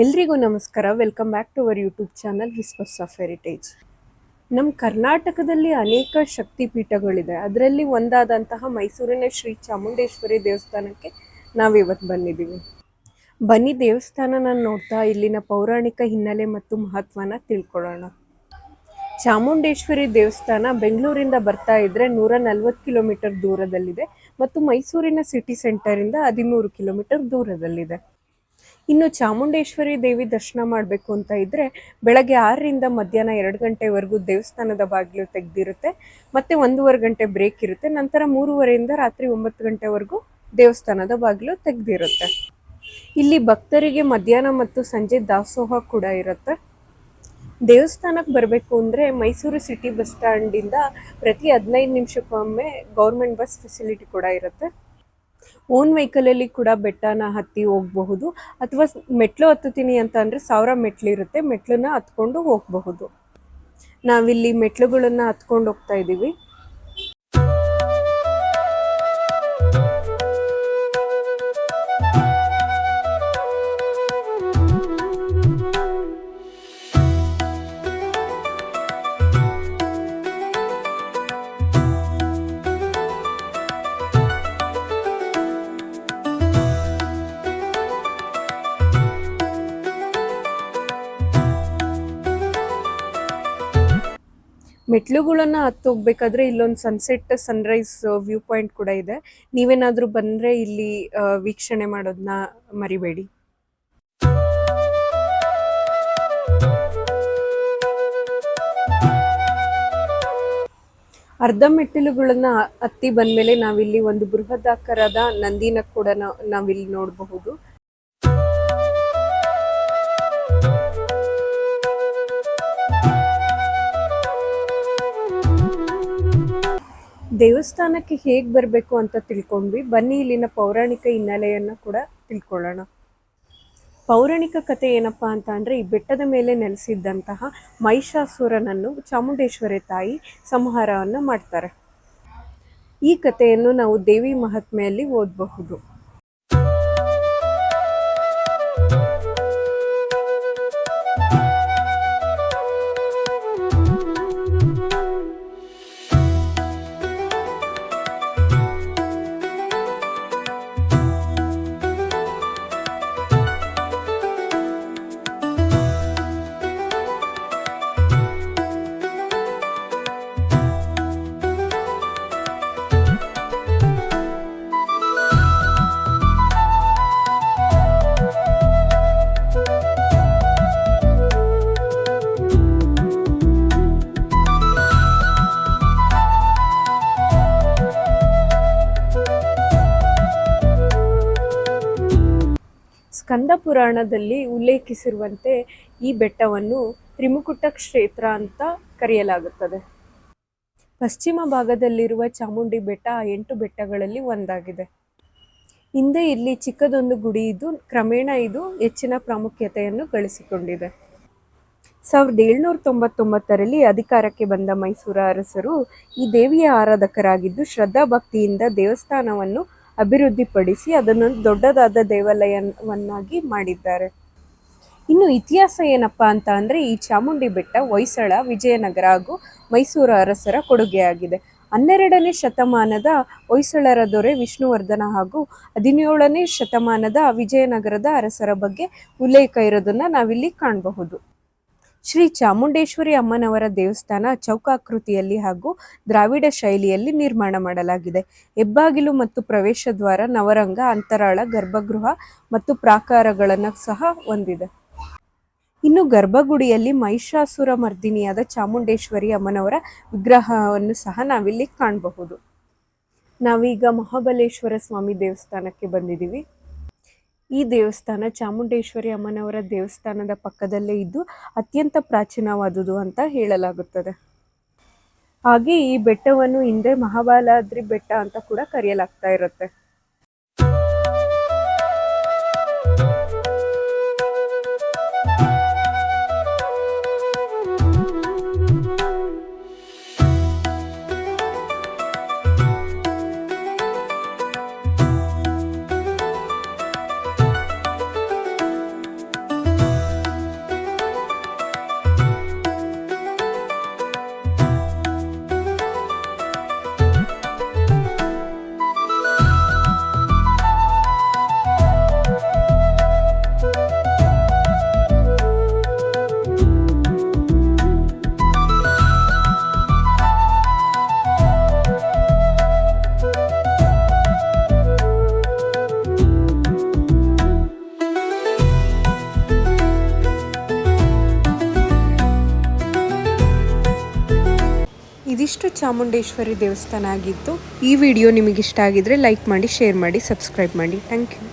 ಎಲ್ರಿಗೂ ನಮಸ್ಕಾರ. Welcome back to our YouTube channel whispers of heritage. ನಮ್ಮ ಕರ್ನಾಟಕದಲ್ಲಿ ಅನೇಕ ಶಕ್ತಿ ಪೀಠಗಳಿದೆ. ಅದರಲ್ಲಿ ಒಂದಾದಂತಹ ಮೈಸೂರಿನ ಶ್ರೀ ಚಾಮುಂಡೇಶ್ವರಿ ದೇವಸ್ಥಾನಕ್ಕೆ ನಾವಿವತ್ತು ಬಂದಿದ್ದೀವಿ. ಬನ್ನಿ ದೇವಸ್ಥಾನನ ನೋಡ್ತಾ ಇಲ್ಲಿನ ಪೌರಾಣಿಕ ಹಿನ್ನೆಲೆ ಮತ್ತು ಮಹತ್ವನ ತಿಳ್ಕೊಳ್ಳೋಣ. ಚಾಮುಂಡೇಶ್ವರಿ ದೇವಸ್ಥಾನ ಬೆಂಗಳೂರಿಂದ ಬರ್ತಾ ಇದ್ರೆ 140 ಕಿಲೋಮೀಟರ್ ದೂರದಲ್ಲಿದೆ ಮತ್ತು ಮೈಸೂರಿನ ಸಿಟಿ ಸೆಂಟರಿಂದ 13 ಕಿಲೋಮೀಟರ್ ದೂರದಲ್ಲಿದೆ. ಇನ್ನು ಚಾಮುಂಡೇಶ್ವರಿ ದೇವಿ ದರ್ಶನ ಮಾಡಬೇಕು ಅಂತ ಇದ್ದರೆ ಬೆಳಗ್ಗೆ 6ರಿಂದ ಮಧ್ಯಾಹ್ನ 2 ಗಂಟೆವರೆಗೂ ದೇವಸ್ಥಾನದ ಬಾಗಿಲು ತೆಗೆದಿರುತ್ತೆ. ಮತ್ತೆ 1.5 ಗಂಟೆ ಬ್ರೇಕ್ ಇರುತ್ತೆ. ನಂತರ 3:30ರಿಂದ ರಾತ್ರಿ 9 ಗಂಟೆವರೆಗೂ ದೇವಸ್ಥಾನದ ಬಾಗಿಲು ತೆಗೆದಿರುತ್ತೆ. ಇಲ್ಲಿ ಭಕ್ತರಿಗೆ ಮಧ್ಯಾಹ್ನ ಮತ್ತು ಸಂಜೆ ದಾಸೋಹ ಕೂಡ ಇರುತ್ತೆ. ದೇವಸ್ಥಾನಕ್ಕೆ ಬರಬೇಕು ಅಂದರೆ ಮೈಸೂರು ಸಿಟಿ ಬಸ್ ಸ್ಟ್ಯಾಂಡಿಂದ ಪ್ರತಿ 15 ನಿಮಿಷಕ್ಕೊಮ್ಮೆ ಗೌರ್ಮೆಂಟ್ ಬಸ್ ಫೆಸಿಲಿಟಿ ಕೂಡ ಇರುತ್ತೆ. ಓನ್ ವೆಹಿಕಲಲ್ಲಿ ಕೂಡ ಬೆಟ್ಟನ ಹತ್ತಿ ಹೋಗಬಹುದು, ಅಥವಾ ಮೆಟ್ಲು ಹತ್ತುತ್ತೀನಿ ಅಂತ ಅಂದರೆ 1000 ಮೆಟ್ಲಿರುತ್ತೆ, ಮೆಟ್ಲನ್ನ ಹತ್ಕೊಂಡು ಹೋಗಬಹುದು. ನಾವಿಲ್ಲಿ ಮೆಟ್ಲುಗಳನ್ನು ಹತ್ಕೊಂಡು ಹೋಗ್ತಾ ಇದ್ದೀವಿ. ಮೆಟ್ಲುಗಳನ್ನು ಹತ್ತು ಹೋಗ್ಬೇಕಾದ್ರೆ ಇಲ್ಲೊಂದು ಸನ್ಸೆಟ್ ಸನ್ರೈಸ್ ವ್ಯೂ ಪಾಯಿಂಟ್ ಕೂಡ ಇದೆ. ನೀವೇನಾದರೂ ಬಂದರೆ ಇಲ್ಲಿ ವೀಕ್ಷಣೆ ಮಾಡೋದನ್ನ ಮರಿಬೇಡಿ. ಅರ್ಧ ಮೆಟ್ಟಿಲುಗಳನ್ನು ಹತ್ತಿ ಬಂದಮೇಲೆ ನಾವಿಲ್ಲಿ ಒಂದು ಬೃಹದಾಕಾರದ ನಂದಿನ ಕೂಡ ನಾವಿಲ್ಲಿ ನೋಡಬಹುದು. ದೇವಸ್ಥಾನಕ್ಕೆ ಹೇಗೆ ಬರಬೇಕು ಅಂತ ತಿಳ್ಕೊಂಡ್ವಿ. ಬನ್ನಿ ಇಲ್ಲಿನ ಪೌರಾಣಿಕ ಹಿನ್ನೆಲೆಯನ್ನು ಕೂಡ ತಿಳ್ಕೊಳ್ಳೋಣ. ಪೌರಾಣಿಕ ಕಥೆ ಏನಪ್ಪಾ ಅಂತ ಅಂದರೆ, ಈ ಬೆಟ್ಟದ ಮೇಲೆ ನೆಲೆಸಿದ್ದಂತಹ ಮಹಿಷಾಸುರನನ್ನು ಚಾಮುಂಡೇಶ್ವರಿ ತಾಯಿ ಸಂಹಾರವನ್ನು ಮಾಡ್ತಾರೆ. ಈ ಕಥೆಯನ್ನು ನಾವು ದೇವಿ ಮಹಾತ್ಮೆಯಲ್ಲಿ ಓದಬಹುದು. ಸ್ಕಂದ ಪುರಾಣದಲ್ಲಿ ಉಲ್ಲೇಖಿಸಿರುವಂತೆ ಈ ಬೆಟ್ಟವನ್ನು ತ್ರಿಮುಕುಟ ಕ್ಷೇತ್ರ ಅಂತ ಕರೆಯಲಾಗುತ್ತದೆ. ಪಶ್ಚಿಮ ಭಾಗದಲ್ಲಿರುವ ಚಾಮುಂಡಿ ಬೆಟ್ಟ 8 ಬೆಟ್ಟಗಳಲ್ಲಿ ಒಂದಾಗಿದೆ. ಹಿಂದೆ ಇಲ್ಲಿ ಚಿಕ್ಕದೊಂದು ಗುಡಿ ಇದ್ದು ಕ್ರಮೇಣ ಇದು ಹೆಚ್ಚಿನ ಪ್ರಾಮುಖ್ಯತೆಯನ್ನು ಗಳಿಸಿಕೊಂಡಿದೆ. 1799ರಲ್ಲಿ ಅಧಿಕಾರಕ್ಕೆ ಬಂದ ಮೈಸೂರು ಅರಸರು ಈ ದೇವಿಯ ಆರಾಧಕರಾಗಿದ್ದು ಶ್ರದ್ಧಾ ಭಕ್ತಿಯಿಂದ ದೇವಸ್ಥಾನವನ್ನು ಅಭಿವೃದ್ಧಿಪಡಿಸಿ ಅದನ್ನು ದೊಡ್ಡದಾದ ದೇವಾಲಯವನ್ನಾಗಿ ಮಾಡಿದ್ದಾರೆ. ಇನ್ನು ಇತಿಹಾಸ ಏನಪ್ಪಾ ಅಂತ ಅಂದರೆ, ಈ ಚಾಮುಂಡಿ ಬೆಟ್ಟ ಹೊಯ್ಸಳ, ವಿಜಯನಗರ ಹಾಗೂ ಮೈಸೂರು ಅರಸರ ಕೊಡುಗೆಯಾಗಿದೆ. 12ನೇ ಶತಮಾನದ ಹೊಯ್ಸಳರ ದೊರೆ ವಿಷ್ಣುವರ್ಧನ ಹಾಗೂ 17ನೇ ಶತಮಾನದ ವಿಜಯನಗರದ ಅರಸರ ಬಗ್ಗೆ ಉಲ್ಲೇಖ ಇರೋದನ್ನ ನಾವಿಲ್ಲಿ ಕಾಣಬಹುದು. ಶ್ರೀ ಚಾಮುಂಡೇಶ್ವರಿ ಅಮ್ಮನವರ ದೇವಸ್ಥಾನ ಚೌಕಾಕೃತಿಯಲ್ಲಿ ಹಾಗೂ ದ್ರಾವಿಡ ಶೈಲಿಯಲ್ಲಿ ನಿರ್ಮಾಣ ಮಾಡಲಾಗಿದೆ. ಹೆಬ್ಬಾಗಿಲು ಮತ್ತು ಪ್ರವೇಶ ದ್ವಾರ, ನವರಂಗ, ಅಂತರಾಳ, ಗರ್ಭಗೃಹ ಮತ್ತು ಪ್ರಾಕಾರಗಳನ್ನು ಸಹ ಹೊಂದಿದೆ. ಇನ್ನು ಗರ್ಭಗುಡಿಯಲ್ಲಿ ಮಹಿಷಾಸುರ ಮರ್ದಿನಿಯಾದ ಚಾಮುಂಡೇಶ್ವರಿ ಅಮ್ಮನವರ ವಿಗ್ರಹವನ್ನು ಸಹ ನಾವಿಲ್ಲಿ ಕಾಣಬಹುದು. ನಾವೀಗ ಮಹಾಬಲೇಶ್ವರ ಸ್ವಾಮಿ ದೇವಸ್ಥಾನಕ್ಕೆ ಬಂದಿದ್ದೀವಿ. ಈ ದೇವಸ್ಥಾನ ಚಾಮುಂಡೇಶ್ವರಿ ಅಮ್ಮನವರ ದೇವಸ್ಥಾನದ ಪಕ್ಕದಲ್ಲೇ ಇದ್ದು ಅತ್ಯಂತ ಪ್ರಾಚೀನವಾದುದು ಅಂತ ಹೇಳಲಾಗುತ್ತದೆ. ಹಾಗೆ ಈ ಬೆಟ್ಟವನ್ನು ಹಿಂದೆ ಮಹಾಬಲಾದ್ರಿ ಬೆಟ್ಟ ಅಂತ ಕೂಡ ಕರೆಯಲಾಗ್ತಾ ಇರುತ್ತೆ. ಇದಿಷ್ಟು ಚಾಮುಂಡೇಶ್ವರಿ ದೇವಸ್ಥಾನ ಆಗಿತ್ತು. ಈ ವಿಡಿಯೋ ನಿಮಗೆ ಇಷ್ಟ ಆಗಿದ್ರೆ ಲೈಕ್ ಮಾಡಿ, ಶೇರ್ ಮಾಡಿ, ಸಬ್ಸ್ಕ್ರೈಬ್ ಮಾಡಿ. Thank you.